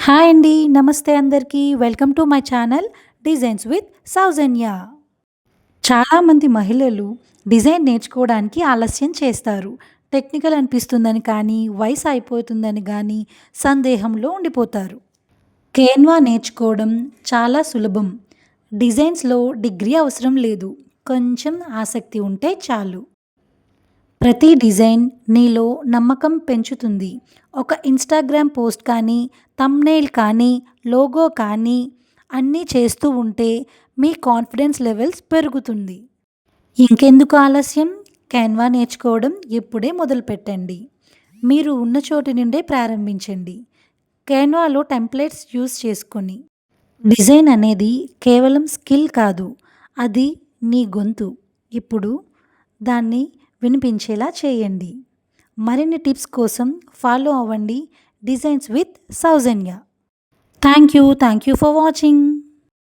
Hi అండి. నమస్తే అందరికీ. Welcome to my channel designs with Soujanya. చాలామంది మహిళలు డిజైన్ నేర్చుకోవడానికి ఆలస్యం చేస్తారు. టెక్నికల్ అనిపిస్తుందని కానీ, వయసు అయిపోతుందని గానీ సందేహంలో ఉండిపోతారు. కేన్వా నేర్చుకోవడం చాలా సులభం. డిజైన్స్‌లో డిగ్రీ అవసరం లేదు. కొంచెం ఆసక్తి ఉంటే చాలు. ప్రతి డిజైన్ నీలో నమ్మకం పెంచుతుంది. ఒక ఇన్‌స్టాగ్రామ్ పోస్ట్ కానీ, థంబ్‌నెయిల్ కానీ, లోగో కానీ అన్నీ చేస్తూ ఉంటే మీ కాన్ఫిడెన్స్ లెవెల్స్ పెరుగుతుంది. ఇంకెందుకు ఆలస్యం? క్యాన్వా నేర్చుకోవడం ఇప్పుడే మొదలుపెట్టండి. మీరు ఉన్న చోటు నుండే ప్రారంభించండి. క్యాన్వాలో టెంప్లేట్స్ యూజ్ చేసుకొని. డిజైన్ అనేది కేవలం స్కిల్ కాదు. అది నీ గొంతు. ఇప్పుడు దాన్ని వినిపించేలా చేయండి. మరిన్ని టిప్స్ కోసం ఫాలో అవ్వండి designs with Soujanya. Thank you for watching.